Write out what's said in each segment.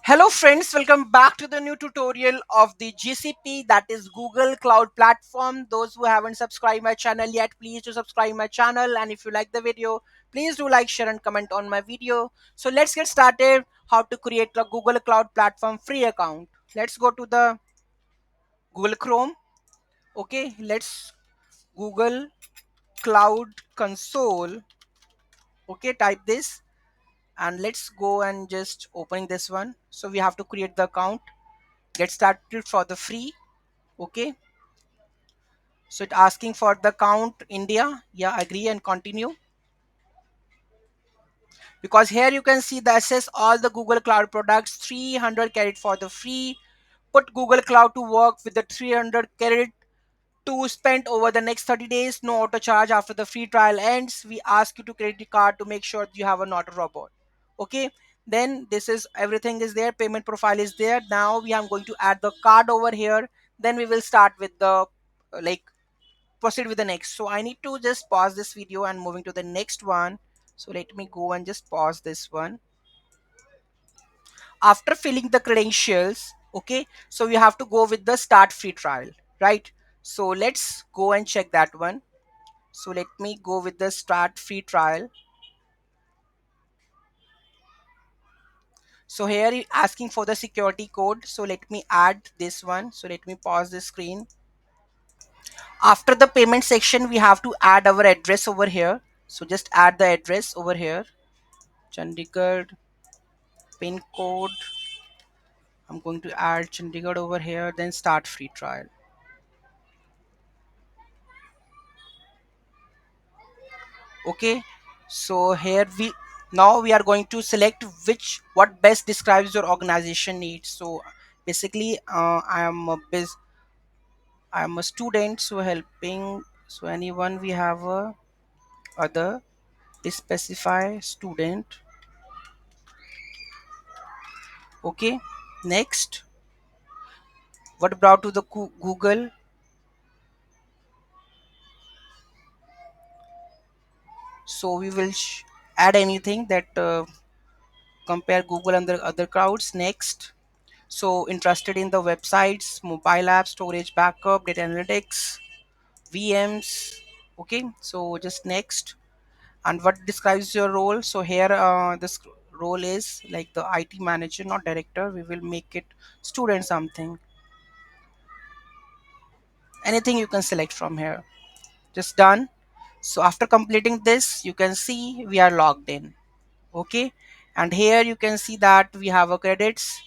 Hello friends, welcome back to the new tutorial of the GCP, that is Google Cloud Platform. Those who haven't subscribed my channel yet, please do subscribe my channel, and if you like the video, please do like, share and comment on my video. So let's get started how to create a Google Cloud Platform free account. Let's go to the Google Chrome. Okay, let's Google Cloud Console. Okay, type this and let's go and just opening this one. So we have to create the account, get started for the free. Okay, so it asking for the count India. Yeah, agree and continue, because here you can see the access all the Google Cloud products, 300 credit for the free. Put Google Cloud to work with the 300 credit to spend over the next 30 days. No auto charge after the free trial ends. We ask you to credit the card to make sure you have a not a robot. Okay, then this is everything is there, payment profile is there. Now we are going to add the card over here. Then we will start with the like proceed with the next. So I need to just pause this video and moving to the next one. So let me go and just pause this one. After filling the credentials, okay, so we have to go with the start free trial, right? So let's go and check that one. So let me go with the start free trial. So here you asking for the security code, so let me add this one. So let me pause the screen. After the payment section, we have to add our address over here. So just add the address over here, Chandigarh pin code. I'm going to add Chandigarh over here, then start free trial. Okay, so here we now we are going to select which what best describes your organization needs. So basically I am a student, so helping, so anyone we have a other specify student. Okay, next, what brought to the Google. So we will add anything that compare Google and the other crowds. Next, so interested in the websites, mobile apps, storage backup, data analytics, VMs. Okay, so just next. And what describes your role? So here this role is like the IT manager, not director. We will make it student something. Anything you can select from here. Just done. So after completing this, you can see we are logged in. Okay, and here you can see that we have a credits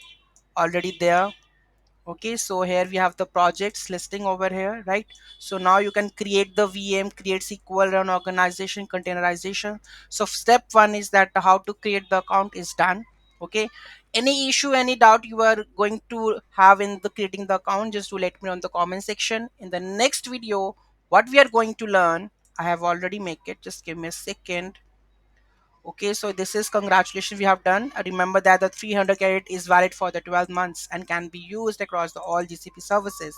already there. Okay, so here we have the projects listing over here, right? So now you can create the VM, create SQL, run organization, containerization. So step one is that how to create the account is done. Okay, any issue, any doubt you are going to have in the creating the account, just to let me know in the comment section. In the next video, what we are going to learn, I have already make it, just give me a second. Okay, so this is congratulations, we have done. Remember that the 300 credit is valid for the 12 months and can be used across the all GCP services.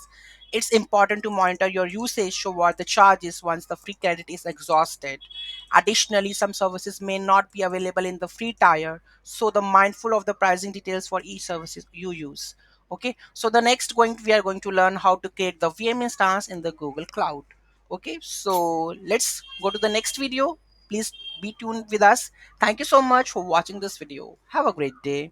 It's important to monitor your usage so what the charge is once the free credit is exhausted. Additionally, some services may not be available in the free tier, so the mindful of the pricing details for each services you use. Okay, so the next going we are going to learn how to create the VM instance in the Google Cloud. Okay, so let's go to the next video. Please be tuned with us. Thank you so much for watching this video. Have a great day.